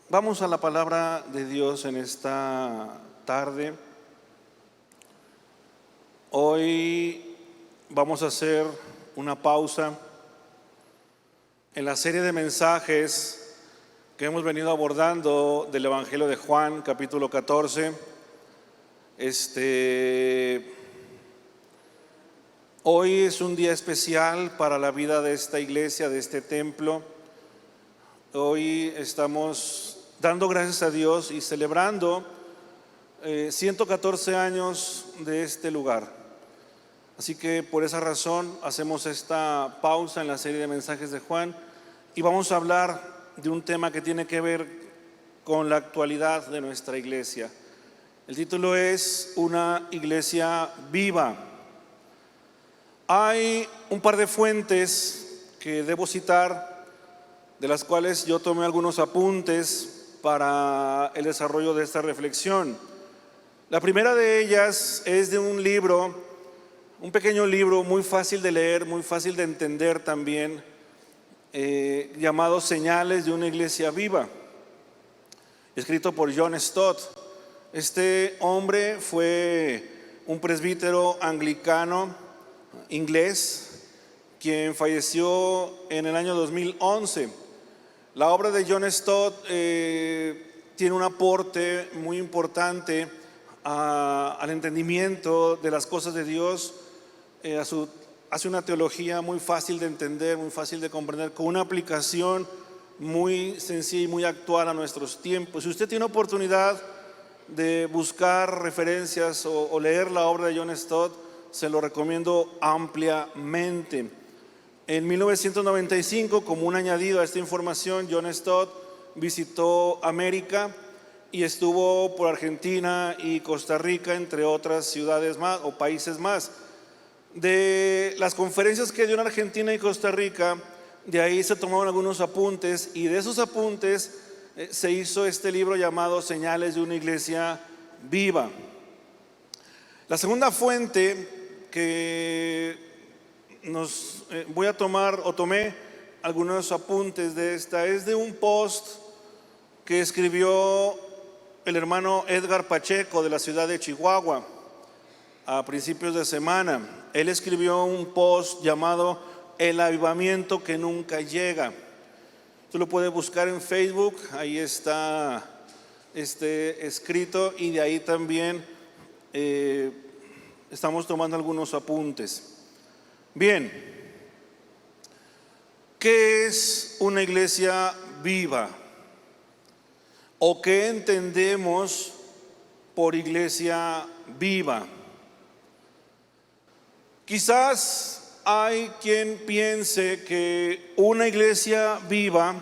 Vamos a la palabra de Dios en esta tarde. Hoy vamos a hacer una pausa en la serie de mensajes que hemos venido abordando del Evangelio de Juan, capítulo 14. Hoy es un día especial para la vida de esta iglesia, de este templo. Hoy estamos dando gracias a Dios y celebrando 114 años de este lugar. Así que por esa razón hacemos esta pausa en la serie de mensajes de Juan y vamos a hablar de un tema que tiene que ver con la actualidad de nuestra iglesia. El título es Una iglesia viva. Hay un par de fuentes que debo citar, de las cuales yo tomé algunos apuntes para el desarrollo de esta reflexión. La primera de ellas es de un libro, un pequeño libro muy fácil de leer, muy fácil de entender también, llamado Señales de una iglesia viva, escrito por John Stott. Este hombre fue un presbítero anglicano inglés, quien falleció en el año 2011. La obra de John Stott tiene un aporte muy importante al entendimiento de las cosas de Dios. Hace una teología muy fácil de entender, muy fácil de comprender, con una aplicación muy sencilla y muy actual a nuestros tiempos. Si usted tiene oportunidad de buscar referencias o leer la obra de John Stott, se lo recomiendo ampliamente. En 1995, como un añadido a esta información, John Stott visitó América y estuvo por Argentina y Costa Rica, entre otras ciudades más o países más. De las conferencias que dio en Argentina y Costa Rica, de ahí se tomaron algunos apuntes y de esos apuntes se hizo este libro llamado Señales de una iglesia viva. La segunda fuente que voy a tomar o tomé algunos apuntes de esta es de un post que escribió el hermano Edgar Pacheco de la ciudad de Chihuahua a principios de semana. Él escribió un post llamado El avivamiento que nunca llega. Tú lo puedes buscar en Facebook, ahí está escrito, y de ahí también estamos tomando algunos apuntes. Bien, ¿qué es una iglesia viva? ¿O qué entendemos por iglesia viva? Quizás hay quien piense que una iglesia viva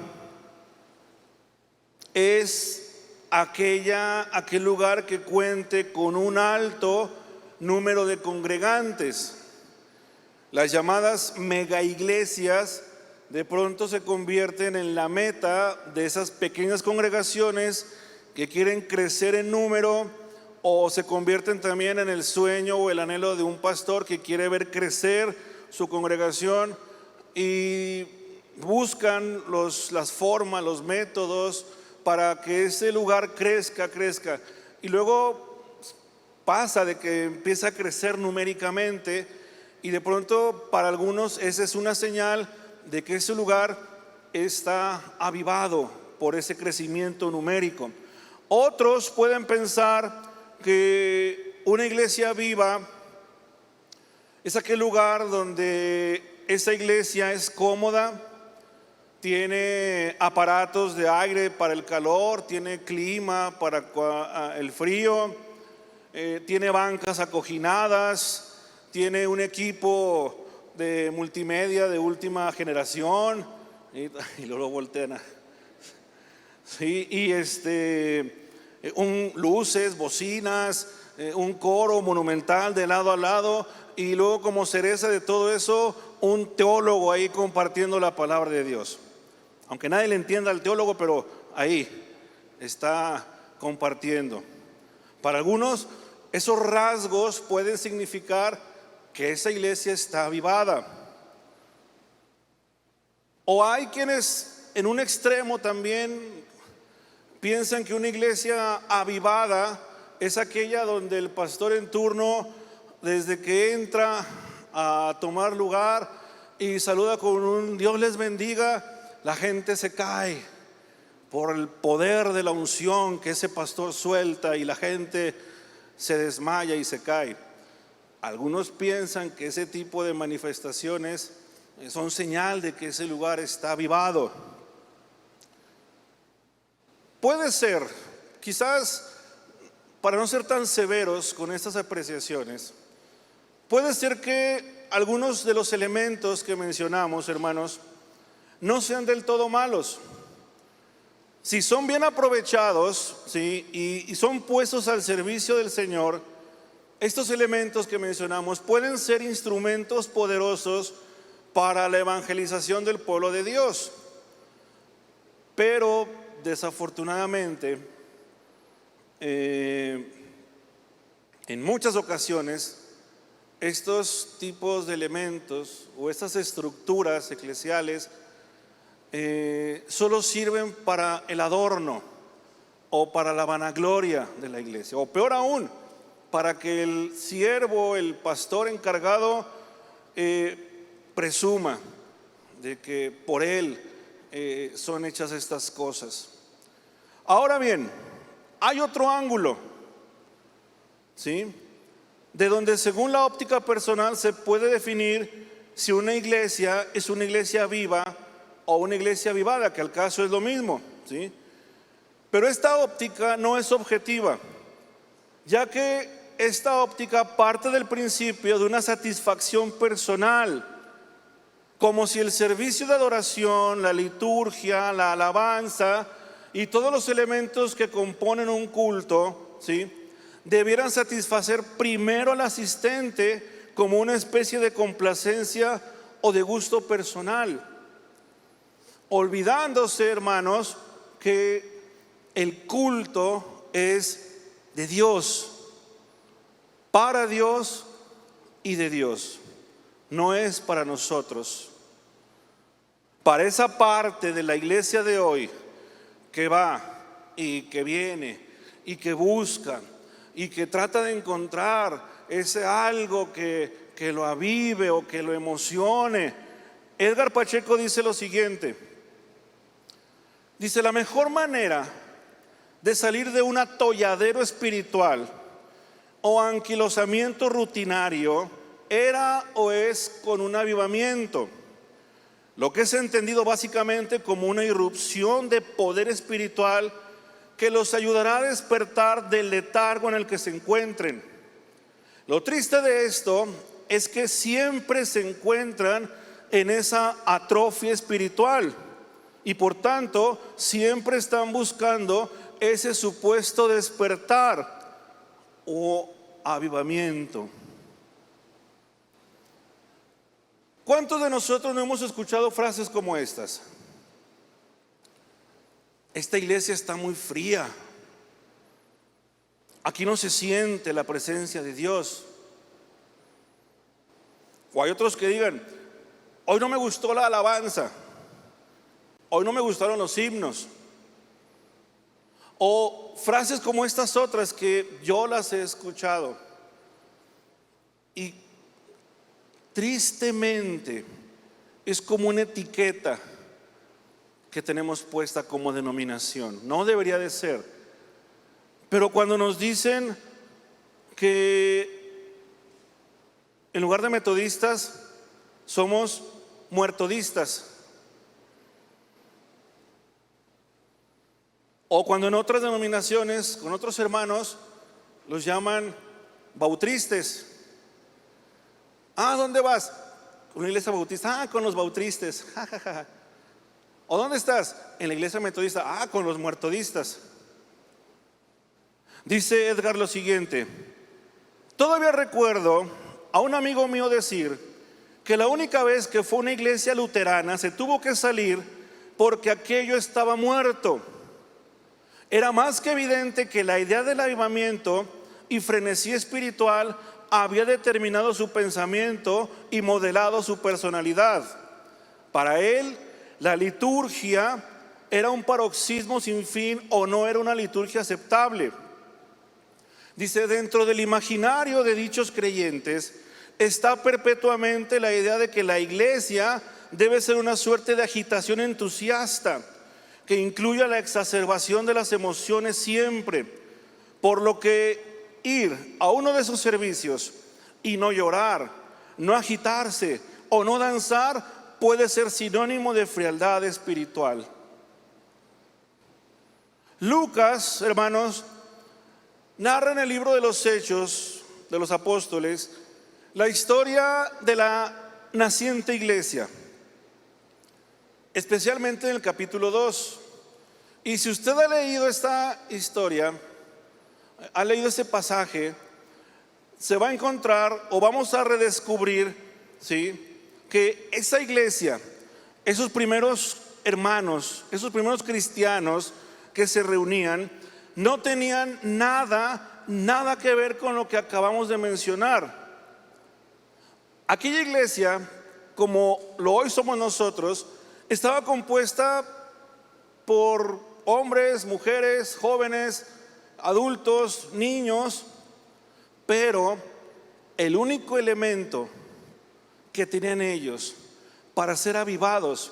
es aquel lugar que cuente con un alto número de congregantes. Las llamadas mega iglesias de pronto se convierten en la meta de esas pequeñas congregaciones que quieren crecer en número, o se convierten también en el sueño o el anhelo de un pastor que quiere ver crecer su congregación y buscan las formas, los métodos para que ese lugar crezca. Y luego pasa de que empieza a crecer numéricamente. Y de pronto para algunos esa es una señal de que ese lugar está avivado por ese crecimiento numérico. Otros pueden pensar que una iglesia viva es aquel lugar donde esa iglesia es cómoda, tiene aparatos de aire para el calor, tiene clima para el frío, tiene bancas acoginadas, tiene un equipo de multimedia de última generación y luego voltean sí, luces, bocinas, un coro monumental de lado a lado, y luego como cereza de todo eso, un teólogo ahí compartiendo la palabra de Dios. Aunque nadie le entienda al teólogo, pero ahí está compartiendo. Para algunos, esos rasgos pueden significar que esa iglesia está avivada. O hay quienes en un extremo también piensan que una iglesia avivada es aquella donde el pastor en turno, desde que entra a tomar lugar y saluda con un Dios les bendiga, la gente se cae por el poder de la unción que ese pastor suelta y la gente se desmaya y se cae. Algunos piensan que ese tipo de manifestaciones son señal de que ese lugar está avivado. Puede ser, quizás para no ser tan severos con estas apreciaciones, puede ser que algunos de los elementos que mencionamos, hermanos, no sean del todo malos. Si son bien aprovechados, ¿sí? y son puestos al servicio del Señor, estos elementos que mencionamos pueden ser instrumentos poderosos para la evangelización del pueblo de Dios. Pero desafortunadamente, en muchas ocasiones, estos tipos de elementos o estas estructuras eclesiales solo sirven para el adorno o para la vanagloria de la iglesia, o peor aún, para que el siervo, el pastor encargado, presuma de que por él son hechas estas cosas. Ahora bien, hay otro ángulo, ¿sí?, de donde según la óptica personal se puede definir si una iglesia es una iglesia viva o una iglesia avivada, que al caso es lo mismo, ¿sí? Pero esta óptica no es objetiva, ya que esta óptica parte del principio de una satisfacción personal, como si el servicio de adoración, la liturgia, la alabanza y todos los elementos que componen un culto, ¿sí?, debieran satisfacer primero al asistente como una especie de complacencia o de gusto personal, olvidándose, hermanos, que el culto es de Dios, para Dios y de Dios, no es para nosotros. Para esa parte de la iglesia de hoy que va y que viene y que busca y que trata de encontrar ese algo que lo avive o que lo emocione, Edgar Pacheco dice lo siguiente. Dice: la mejor manera de salir de un atolladero espiritual o anquilosamiento rutinario era o es con un avivamiento, lo que es entendido básicamente como una irrupción de poder espiritual que los ayudará a despertar del letargo en el que se encuentren. Lo triste de esto es que siempre se encuentran en esa atrofia espiritual y por tanto siempre están buscando ese supuesto despertar o avivamiento. ¿Cuántos de nosotros no hemos escuchado frases como estas? Esta iglesia está muy fría, aquí no se siente la presencia de Dios. O hay otros que digan: hoy no me gustó la alabanza, hoy no me gustaron los himnos. O frases como estas otras que yo las he escuchado y tristemente es como una etiqueta que tenemos puesta como denominación. No debería de ser. Pero cuando nos dicen que en lugar de metodistas somos muertodistas, o cuando en otras denominaciones, con otros hermanos, los llaman bautristes. Ah, ¿dónde vas? Una iglesia bautista. Ah, con los bautristas. ¿O dónde estás? En la iglesia metodista. Ah, con los muertodistas. Dice Edgar lo siguiente: todavía recuerdo a un amigo mío decir que la única vez que fue a una iglesia luterana se tuvo que salir porque aquello estaba muerto. Era más que evidente que la idea del avivamiento y frenesí espiritual había determinado su pensamiento y modelado su personalidad. Para él, la liturgia era un paroxismo sin fin o no era una liturgia aceptable. Dice, dentro del imaginario de dichos creyentes está perpetuamente la idea de que la iglesia debe ser una suerte de agitación entusiasta que incluya la exacerbación de las emociones siempre, por lo que ir a uno de esos servicios y no llorar, no agitarse o no danzar puede ser sinónimo de frialdad espiritual. Lucas, hermanos, narra en el libro de los Hechos de los Apóstoles la historia de la naciente iglesia, especialmente en el capítulo 2. Y si usted ha leído esta historia, ha leído ese pasaje, se va a encontrar o vamos a redescubrir, ¿sí?, que esa iglesia, esos primeros hermanos, esos primeros cristianos que se reunían, no tenían nada que ver con lo que acabamos de mencionar. Aquella iglesia, como lo hoy somos nosotros, estaba compuesta por hombres, mujeres, jóvenes, adultos, niños, pero el único elemento que tenían ellos para ser avivados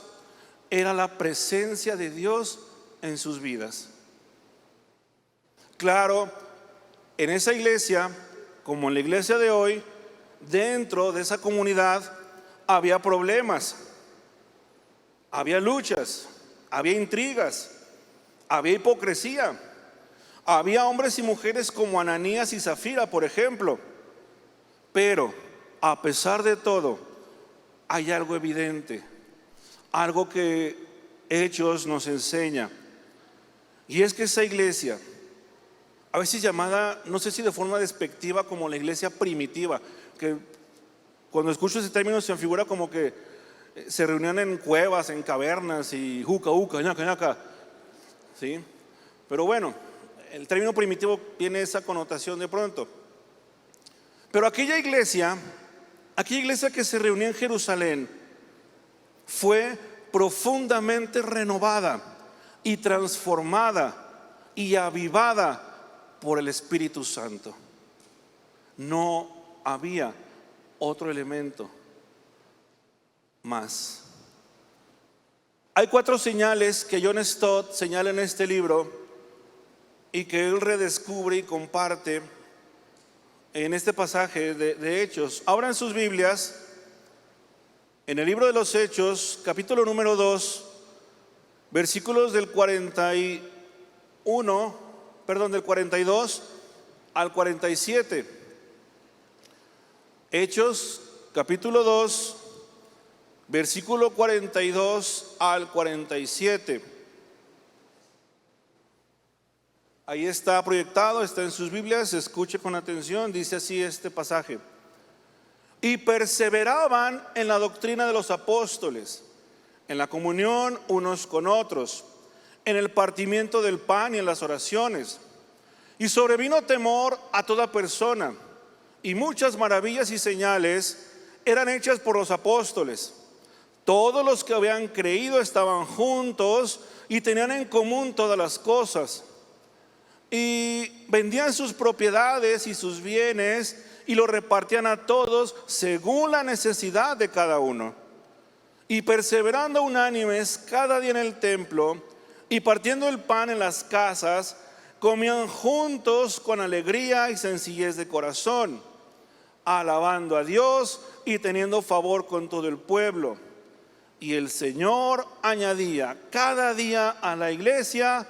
era la presencia de Dios en sus vidas. Claro, en esa iglesia, como en la iglesia de hoy, dentro de esa comunidad había problemas, había luchas, había intrigas, había hipocresía, había hombres y mujeres como Ananías y Zafira, por ejemplo. Pero a pesar de todo, hay algo evidente, algo que Hechos nos enseña, y es que esa iglesia, a veces llamada, no sé si de forma despectiva, como la iglesia primitiva, que cuando escucho ese término se me figura como que se reunían en cuevas, en cavernas y ñaca, ¿sí? Pero bueno, el término primitivo tiene esa connotación de pronto. Pero aquella iglesia que se reunía en Jerusalén fue profundamente renovada y transformada y avivada por el Espíritu Santo. No había otro elemento más. Hay 4 señales que John Stott señala en este libro y que él redescubre y comparte en este pasaje de Hechos. Abran sus Biblias en el libro de los Hechos, capítulo número 2, versículos del 42 al 47. Hechos, capítulo 2, versículo 42 al 47. Ahí está proyectado, está en sus Biblias, escuche con atención, dice así este pasaje. Y perseveraban en la doctrina de los apóstoles, en la comunión unos con otros, en el partimiento del pan y en las oraciones. Y sobrevino temor a toda persona, y muchas maravillas y señales eran hechas por los apóstoles. Todos los que habían creído estaban juntos y tenían en común todas las cosas. Y vendían sus propiedades y sus bienes y los repartían a todos según la necesidad de cada uno. Y perseverando unánimes cada día en el templo y partiendo el pan en las casas, comían juntos con alegría y sencillez de corazón, alabando a Dios y teniendo favor con todo el pueblo. Y el Señor añadía cada día a la iglesia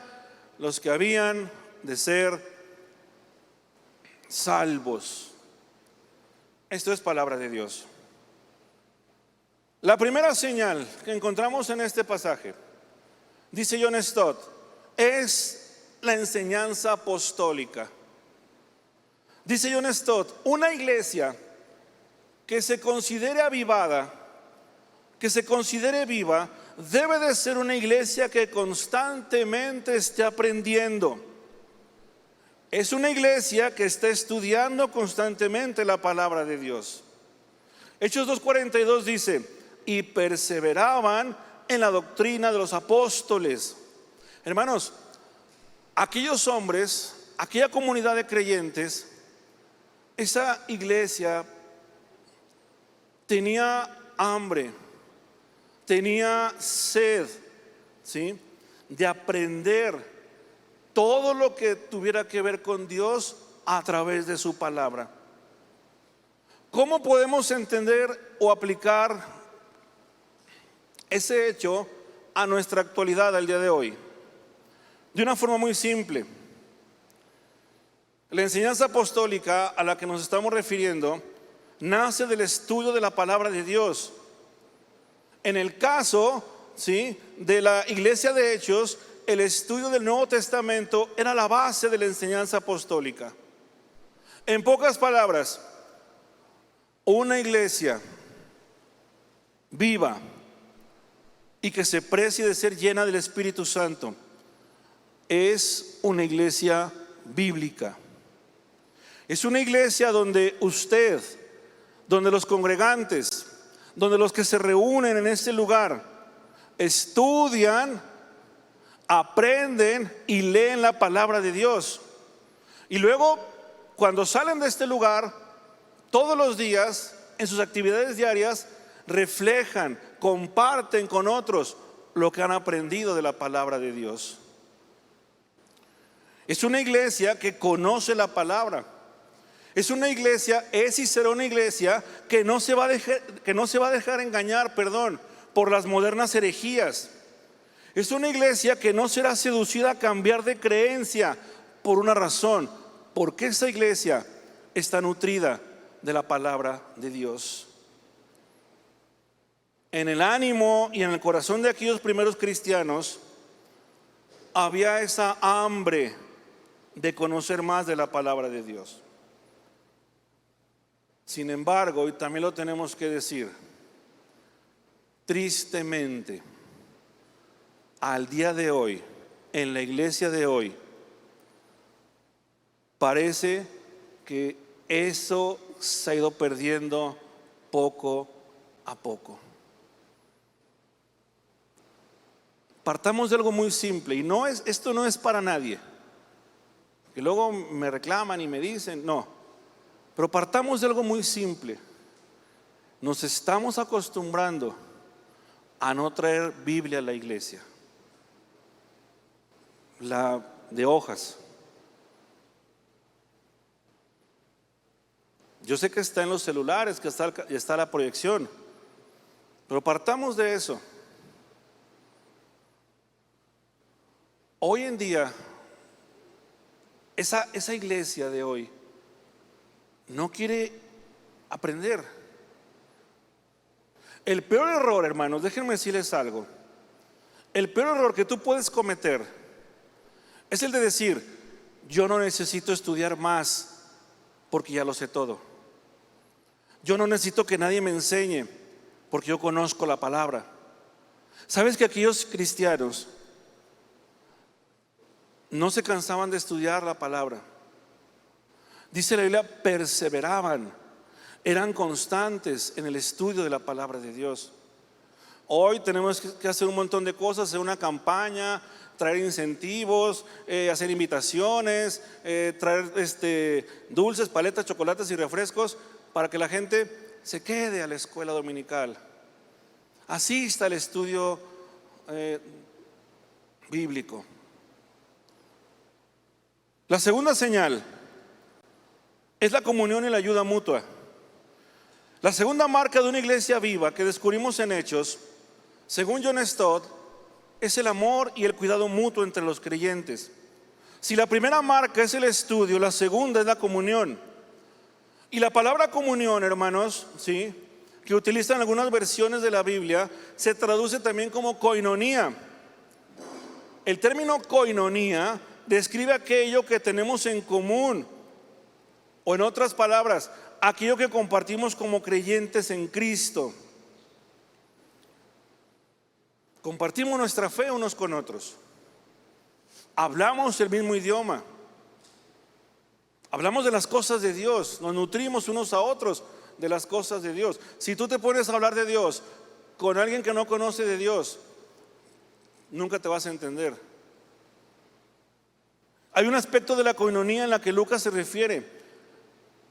los que habían de ser salvos. Esto es palabra de Dios. La primera señal que encontramos en este pasaje, dice John Stott, es la enseñanza apostólica. Dice John Stott, una iglesia que se considere avivada, que se considere viva, debe de ser una iglesia que constantemente esté aprendiendo. Es una iglesia que está estudiando constantemente la palabra de Dios. Hechos 2:42 dice, y perseveraban en la doctrina de los apóstoles. Hermanos, aquellos hombres, aquella comunidad de creyentes, esa iglesia tenía hambre, tenía sed, ¿sí?, de aprender todo lo que tuviera que ver con Dios a través de su palabra. ¿Cómo podemos entender o aplicar ese hecho a nuestra actualidad al día de hoy? De una forma muy simple. La enseñanza apostólica a la que nos estamos refiriendo nace del estudio de la palabra de Dios. En el caso, ¿sí?, de la iglesia de Hechos, el estudio del Nuevo Testamento era la base de la enseñanza apostólica. En pocas palabras, una iglesia viva y que se precie de ser llena del Espíritu Santo es una iglesia bíblica. Es una iglesia donde usted, donde los congregantes, donde los que se reúnen en este lugar estudian, aprenden y leen la palabra de Dios. Y luego, cuando salen de este lugar, todos los días, en sus actividades diarias, reflejan, comparten con otros lo que han aprendido de la palabra de Dios. Es una iglesia que conoce la palabra. Es una iglesia, es y será una iglesia que no se va a dejar engañar, por las modernas herejías. Es una iglesia que no será seducida a cambiar de creencia por una razón, porque esa iglesia está nutrida de la palabra de Dios. En el ánimo y en el corazón de aquellos primeros cristianos había esa hambre de conocer más de la palabra de Dios. Sin embargo, y también lo tenemos que decir, tristemente, al día de hoy, en la iglesia de hoy, parece que eso se ha ido perdiendo poco a poco. Partamos de algo muy simple, y esto no es para nadie, que luego me reclaman y me dicen, no. Pero partamos de algo muy simple. Nos estamos acostumbrando a no traer Biblia a la iglesia, la de hojas. Yo sé que está en los celulares, que está la proyección, pero partamos de eso. Hoy en día, esa iglesia de hoy no quiere aprender. El peor error, hermanos, déjenme decirles algo. El peor error que tú puedes cometer es el de decir, yo no necesito estudiar más porque ya lo sé todo. Yo no necesito que nadie me enseñe porque yo conozco la palabra. ¿Sabes que aquellos cristianos no se cansaban de estudiar la palabra? Dice la Biblia, perseveraban, eran constantes en el estudio de la palabra de Dios. Hoy tenemos que hacer un montón de cosas, hacer una campaña, traer incentivos, hacer invitaciones, traer dulces, paletas, chocolates y refrescos para que la gente se quede a la escuela dominical, asista al estudio bíblico. La segunda señal es la comunión y la ayuda mutua. La segunda marca de una iglesia viva que descubrimos en Hechos, según John Stott, es el amor y el cuidado mutuo entre los creyentes. Si la primera marca es el estudio, la segunda es la comunión. Y la palabra comunión, hermanos, ¿sí?, que utilizan algunas versiones de la Biblia, se traduce también como koinonía. El término koinonía describe aquello que tenemos en común, o en otras palabras, aquello que compartimos como creyentes en Cristo. Compartimos nuestra fe unos con otros. Hablamos el mismo idioma. Hablamos de las cosas de Dios. Nos nutrimos unos a otros de las cosas de Dios. Si tú te pones a hablar de Dios con alguien que no conoce de Dios, nunca te vas a entender. Hay un aspecto de la coinonía en la que Lucas se refiere.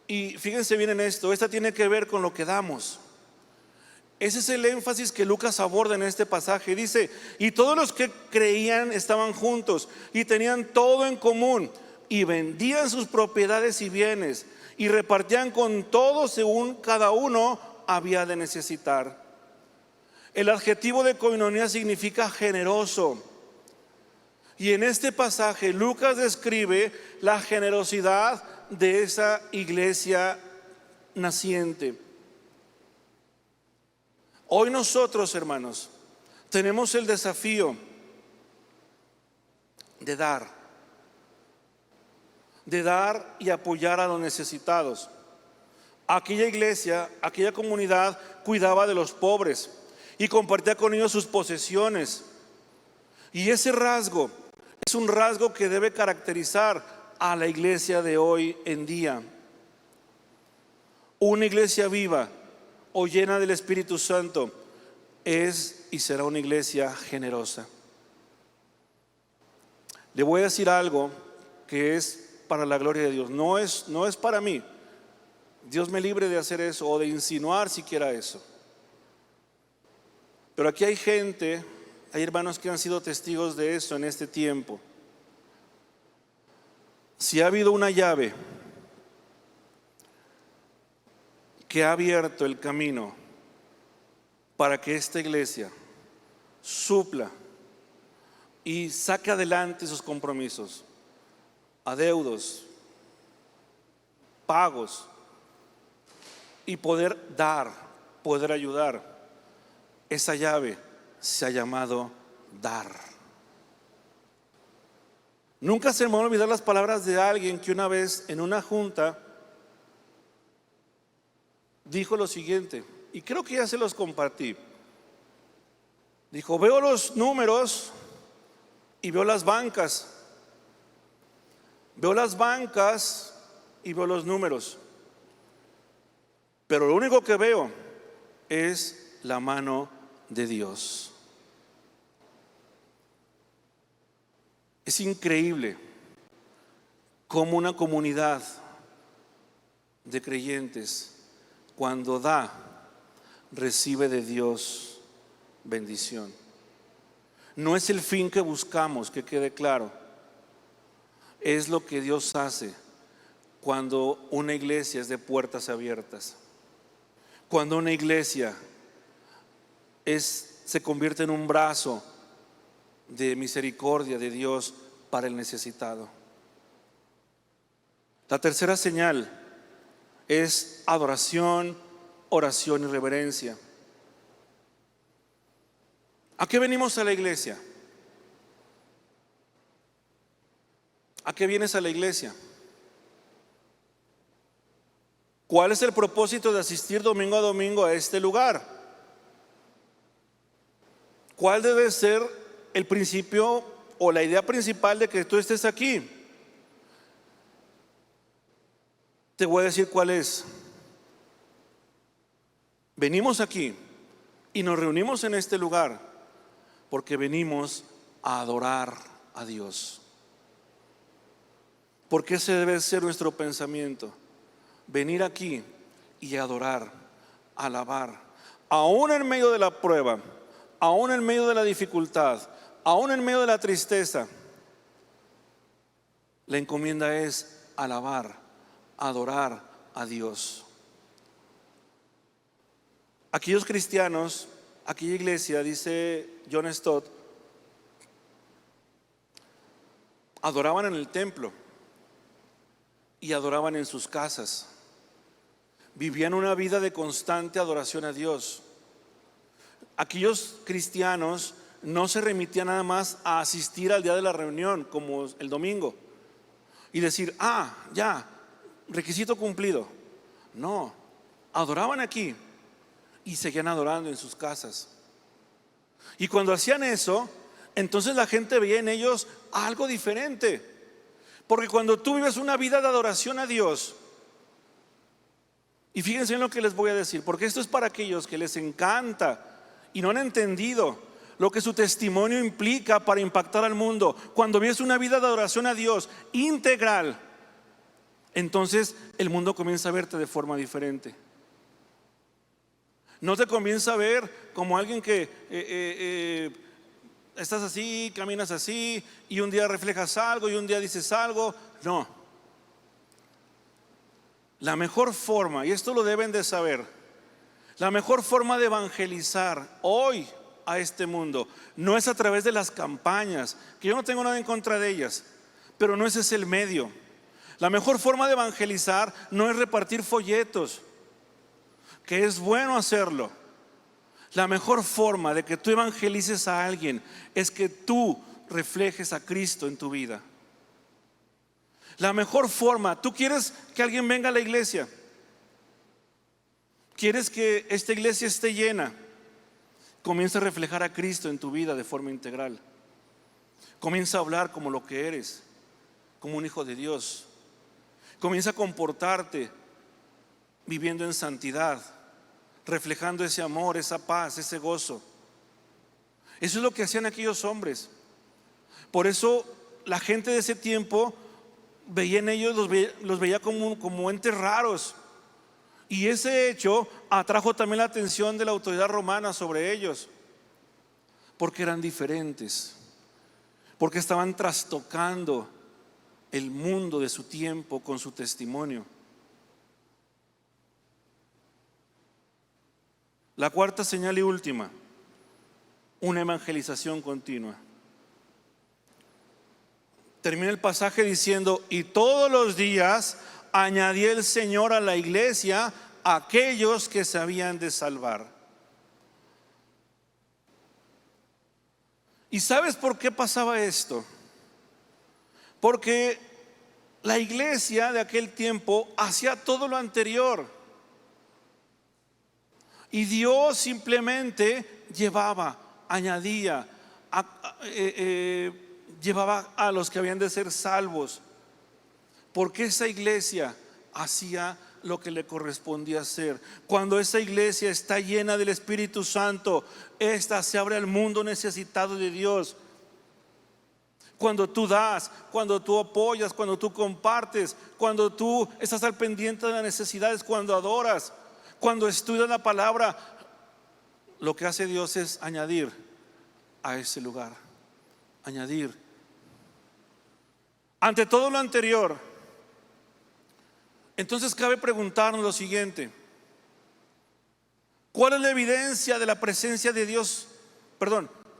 Y fíjense bien en esto, esta tiene que ver con lo que damos. Ese es el énfasis que Lucas aborda en este pasaje. Dice, y todos los que creían estaban juntos y tenían todo en común y vendían sus propiedades y bienes y repartían con todos según cada uno había de necesitar. El adjetivo de coinonía significa generoso. Y en este pasaje Lucas describe la generosidad de esa iglesia naciente. Hoy nosotros, hermanos, tenemos el desafío de dar y apoyar a los necesitados. Aquella iglesia, aquella comunidad cuidaba de los pobres y compartía con ellos sus posesiones. Y ese rasgo es un rasgo que debe caracterizar a la iglesia de hoy en día. Una iglesia viva o llena del Espíritu Santo es y será una iglesia generosa. Le voy a decir algo que es para la gloria de Dios. No es para mí. Dios me libre de hacer eso o de insinuar siquiera eso. Pero aquí hay gente, hay hermanos que han sido testigos de eso en este tiempo. Si ha habido una llave que ha abierto el camino para que esta iglesia supla y saque adelante sus compromisos, adeudos, pagos, y poder dar, poder ayudar, esa llave se ha llamado dar. Nunca se me van a olvidar las palabras de alguien que una vez en una junta dijo lo siguiente, y creo que ya se los compartí. Dijo, veo los números y veo las bancas. Veo las bancas y veo los números. Pero lo único que veo es la mano de Dios. Es increíble cómo una comunidad de creyentes, cuando da, recibe de Dios bendición. No es el fin que buscamos, que quede claro. Es lo que Dios hace cuando una iglesia es de puertas abiertas. Cuando una iglesia se convierte en un brazo de misericordia de Dios para el necesitado. La tercera señal es adoración, oración y reverencia. ¿A qué venimos a la iglesia? ¿A qué vienes a la iglesia? ¿Cuál es el propósito de asistir domingo a domingo a este lugar? ¿Cuál debe ser el principio o la idea principal de que tú estés aquí? Te voy a decir cuál es. Venimos aquí y nos reunimos en este lugar porque venimos a adorar a Dios. Porque ese debe ser nuestro pensamiento. Venir aquí y adorar, alabar, aún en medio de la prueba, aún en medio de la dificultad, aún en medio de la tristeza. La encomienda es alabar, adorar a Dios. Aquellos cristianos, aquella iglesia, dice John Stott, adoraban en el templo y adoraban en sus casas. Vivían una vida de constante adoración a Dios. Aquellos cristianos no se remitían nada más a asistir al día de la reunión, como el domingo, y decir, ya, requisito cumplido. No, adoraban aquí y seguían adorando en sus casas. Y cuando hacían eso, entonces la gente veía en ellos algo diferente. Porque cuando tú vives una vida de adoración a Dios, y fíjense en lo que les voy a decir, porque esto es para aquellos que les encanta y no han entendido lo que su testimonio implica para impactar al mundo, cuando vives una vida de adoración a Dios integral, entonces el mundo comienza a verte de forma diferente. No te comienza a ver como alguien que estás así, caminas así, y un día reflejas algo y un día dices algo. No. La mejor forma, y esto lo deben de saber, la mejor forma de evangelizar hoy a este mundo no es a través de las campañas, que yo no tengo nada en contra de ellas, pero no ese es el medio. La mejor forma de evangelizar no es repartir folletos, que es bueno hacerlo. La mejor forma de que tú evangelices a alguien es que tú reflejes a Cristo en tu vida. La mejor forma, tú quieres que alguien venga a la iglesia, quieres que esta iglesia esté llena, comienza a reflejar a Cristo en tu vida de forma integral. Comienza a hablar como lo que eres, como un hijo de Dios. Comienza a comportarte viviendo en santidad, reflejando ese amor, esa paz, ese gozo. Eso es lo que hacían aquellos hombres. Por eso la gente de ese tiempo veía en ellos, los veía como entes raros. Y ese hecho atrajo también la atención de la autoridad romana sobre ellos, porque eran diferentes, porque estaban trastocando el mundo de su tiempo con su testimonio. La cuarta señal y última, una evangelización continua. Termina el pasaje diciendo: y todos los días añadía el Señor a la iglesia a aquellos que se habían de salvar. ¿Y sabes por qué pasaba esto? Porque la iglesia de aquel tiempo hacía todo lo anterior, y Dios simplemente llevaba, añadía, llevaba a los que habían de ser salvos, porque esa iglesia hacía lo que le correspondía hacer. Cuando esa iglesia está llena del Espíritu Santo, esta se abre al mundo necesitado de Dios. Cuando tú das, cuando tú apoyas, cuando tú compartes, cuando tú estás al pendiente de las necesidades, cuando adoras, cuando estudias la palabra, lo que hace Dios es añadir a ese lugar, añadir. Ante todo lo anterior, entonces cabe preguntarnos lo siguiente: ¿cuál es la evidencia de la presencia de Dios?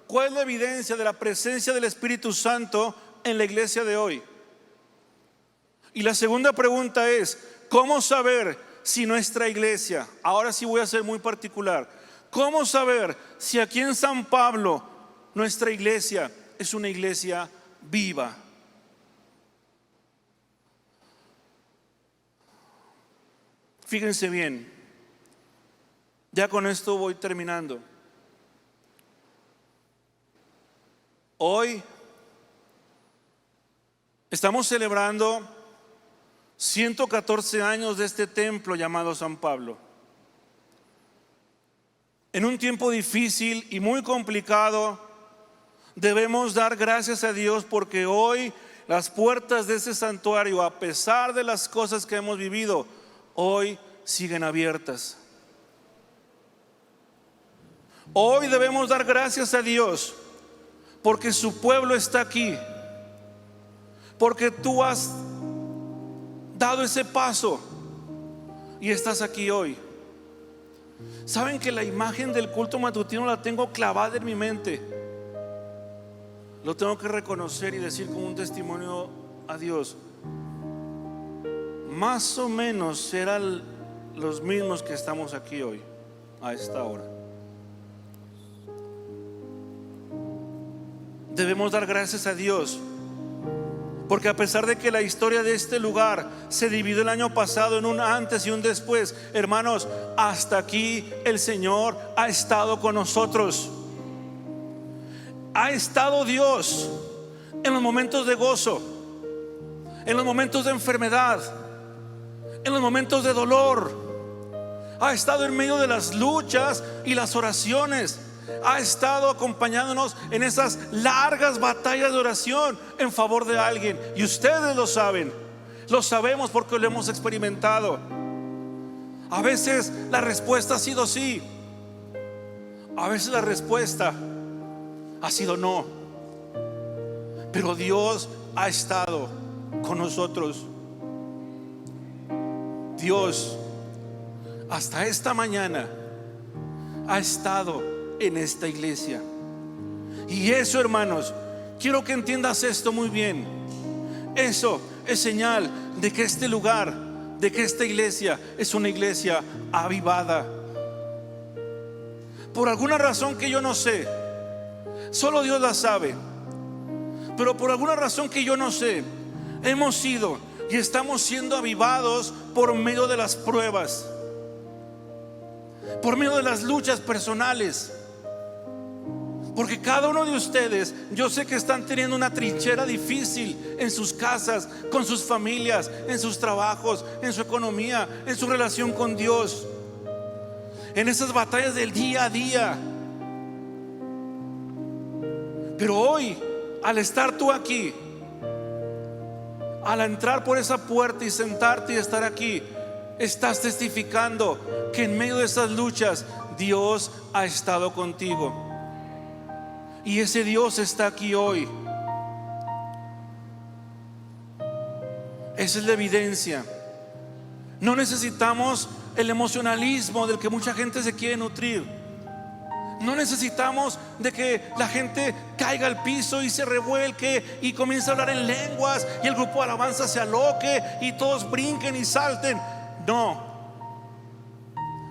¿Cuál es la evidencia de la presencia del Espíritu Santo en la iglesia de hoy? Y la segunda pregunta es: ¿cómo saber si nuestra iglesia, ahora sí voy a ser muy particular, cómo saber si aquí en San Pablo nuestra iglesia es una iglesia viva? Fíjense bien, ya con esto voy terminando. Hoy estamos celebrando 114 años de este templo llamado San Pablo. En un tiempo difícil y muy complicado, debemos dar gracias a Dios porque hoy las puertas de ese santuario, a pesar de las cosas que hemos vivido, hoy siguen abiertas. Hoy debemos dar gracias a Dios porque su pueblo está aquí, porque tú has dado ese paso y estás aquí hoy. Saben que la imagen del culto matutino la tengo clavada en mi mente. Lo tengo que reconocer y decir como un testimonio a Dios. Más o menos eran los mismos que estamos aquí hoy a esta hora. Debemos dar gracias a Dios porque a pesar de que la historia de este lugar se dividió el año pasado en un antes y un después, hermanos, hasta aquí el Señor ha estado con nosotros. Ha estado Dios en los momentos de gozo, en los momentos de enfermedad, en los momentos de dolor. Ha estado en medio de las luchas y las oraciones. ha estado acompañándonos en esas largas batallas de oración en favor de alguien. Y ustedes lo saben, lo sabemos porque lo hemos experimentado. A veces la respuesta ha sido sí, a veces la respuesta ha sido no, pero Dios ha estado con nosotros. Dios hasta esta mañana ha estado en esta iglesia. Y eso, hermanos, quiero que entiendas esto muy bien. Eso es señal de que este lugar, de que esta iglesia es una iglesia avivada. Por alguna razón que yo no sé, solo Dios la sabe, pero por alguna razón que yo no sé, hemos sido y estamos siendo avivados por medio de las pruebas, por medio de las luchas personales. Porque cada uno de ustedes, yo sé que están teniendo una trinchera difícil en sus casas, con sus familias, en sus trabajos, en su economía, en su relación con Dios, en esas batallas del día a día. Pero hoy, al estar tú aquí, al entrar por esa puerta y sentarte y estar aquí, estás testificando que en medio de esas luchas Dios ha estado contigo. Y ese Dios está aquí hoy. Esa es la evidencia. No necesitamos el emocionalismo del que mucha gente se quiere nutrir. No necesitamos de que la gente caiga al piso y se revuelque y comience a hablar en lenguas y el grupo de alabanza se aloque y todos brinquen y salten. No.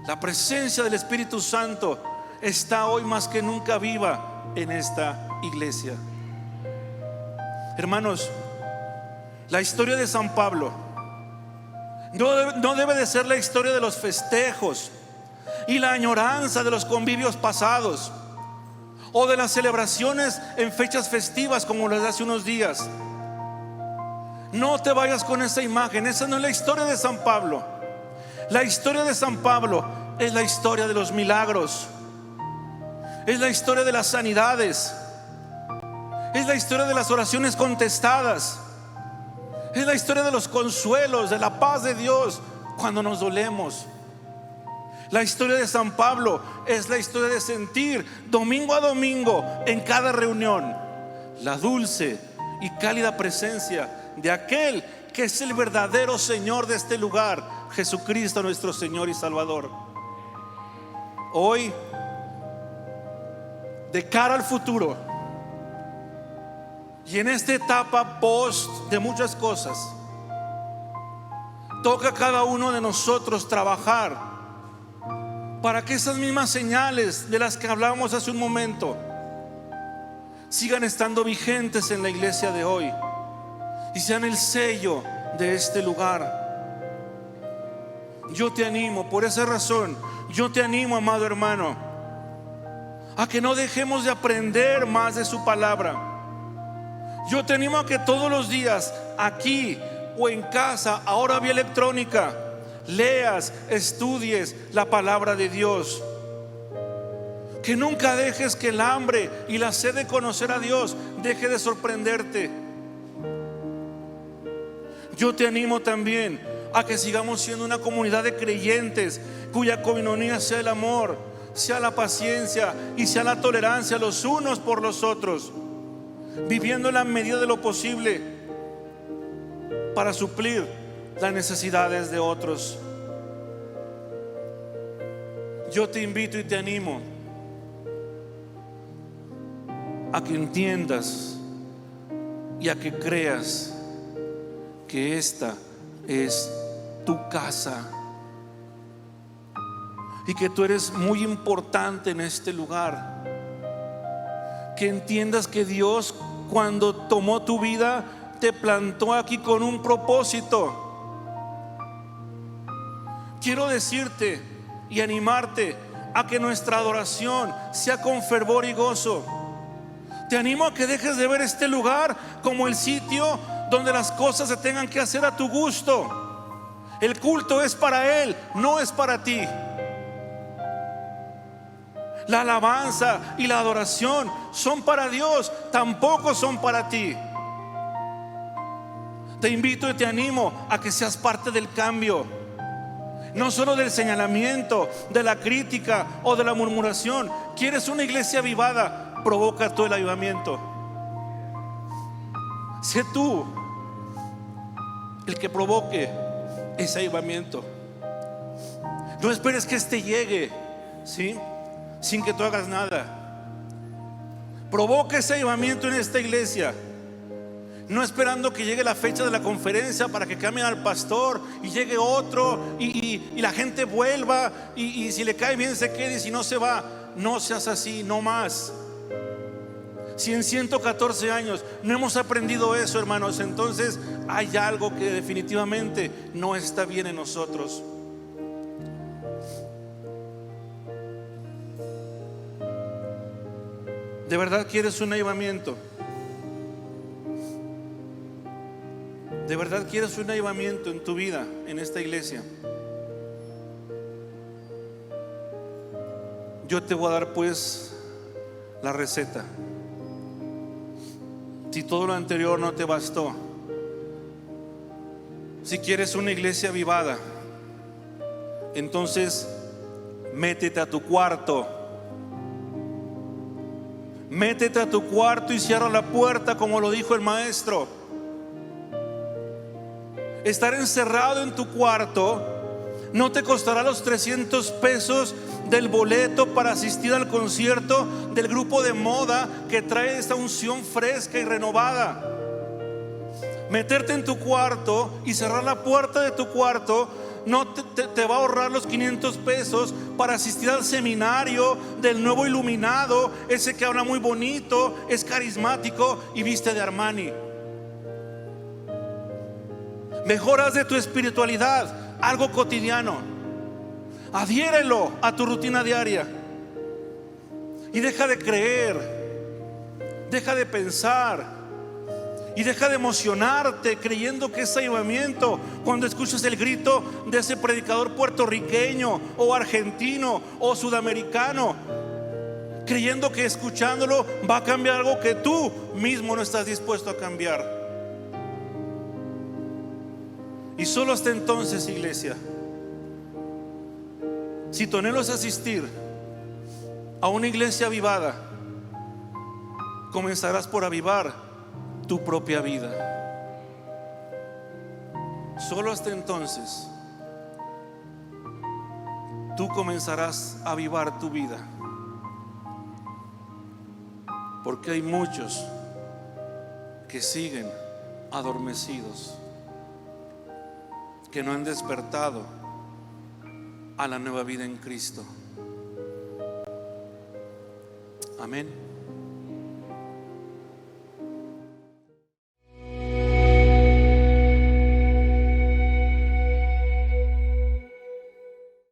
La presencia del Espíritu Santo está hoy más que nunca viva en esta iglesia. Hermanos, la historia de San Pablo no debe de ser la historia de los festejos y la añoranza de los convivios pasados o de las celebraciones en fechas festivas como las de hace unos días. No te vayas con esa imagen. Esa no es la historia de San Pablo. La historia de San Pablo es la historia de los milagros, es la historia de las sanidades, es la historia de las oraciones contestadas, es la historia de los consuelos, de la paz de Dios cuando nos dolemos. La historia de San Pablo es la historia de sentir domingo a domingo en cada reunión la dulce y cálida presencia de aquel que es el verdadero Señor de este lugar, Jesucristo nuestro Señor y Salvador. Hoy, de cara al futuro y en esta etapa post de muchas cosas, toca a cada uno de nosotros trabajar para que esas mismas señales de las que hablábamos hace un momento sigan estando vigentes en la iglesia de hoy y sean el sello de este lugar. Yo te animo, por esa razón, yo te animo, amado hermano, a que no dejemos de aprender más de su palabra. Yo te animo a que todos los días, aquí o en casa, ahora vía electrónica, leas, estudies la palabra de Dios. Que nunca dejes que el hambre y la sed de conocer a Dios deje de sorprenderte. Yo te animo también a que sigamos siendo una comunidad de creyentes cuya coinonía sea el amor, sea la paciencia y sea la tolerancia los unos por los otros, viviendo en la medida de lo posible para suplir las necesidades de otros. Yo te invito y te animo a que entiendas y a que creas que esta es tu casa y que tú eres muy importante en este lugar. Que entiendas que Dios, cuando tomó tu vida, te plantó aquí con un propósito. Quiero decirte y animarte a que nuestra adoración sea con fervor y gozo. Te animo a que dejes de ver este lugar como el sitio donde las cosas se tengan que hacer a tu gusto. El culto es para Él, no es para ti. La alabanza y la adoración son para Dios, tampoco son para ti. Te invito y te animo a que seas parte del cambio, no solo del señalamiento, de la crítica o de la murmuración. ¿Quieres una iglesia avivada? Provoca tú el avivamiento. Sé tú el que provoque ese avivamiento. No esperes que este llegue, ¿sí?, sin que tú hagas nada. Provoca ese avivamiento en esta iglesia, no esperando que llegue la fecha de la conferencia para que cambien al pastor y llegue otro y la gente vuelva y si le cae bien se quede y si no se va. No seas así, no más. Si en 114 años no hemos aprendido eso, hermanos, entonces hay algo que definitivamente no está bien en nosotros. ¿De verdad quieres un avivamiento? ¿De verdad quieres un avivamiento en tu vida, en esta iglesia? Yo te voy a dar pues la receta. Si todo lo anterior no te bastó, si quieres una iglesia avivada, entonces métete a tu cuarto. Métete a tu cuarto y cierra la puerta, como lo dijo el maestro. Estar encerrado en tu cuarto no te costará los 300 pesos del boleto para asistir al concierto del grupo de moda que trae esta unción fresca y renovada. Meterte en tu cuarto y cerrar la puerta de tu cuarto no te va a ahorrar los 500 pesos para asistir al seminario del nuevo iluminado, ese que habla muy bonito, es carismático y viste de Armani. Mejoras de tu espiritualidad, algo cotidiano. Adhiérelo a tu rutina diaria y deja de creer, deja de pensar y deja de emocionarte creyendo que es avivamiento cuando escuchas el grito de ese predicador puertorriqueño o argentino o sudamericano, creyendo que escuchándolo va a cambiar algo que tú mismo no estás dispuesto a cambiar. Y solo hasta entonces, iglesia, si tu anhelo es asistir a una iglesia avivada, comenzarás por avivar tu propia vida. Solo hasta entonces tú comenzarás a avivar tu vida, porque hay muchos que siguen adormecidos, que no han despertado a la nueva vida en Cristo. Amén.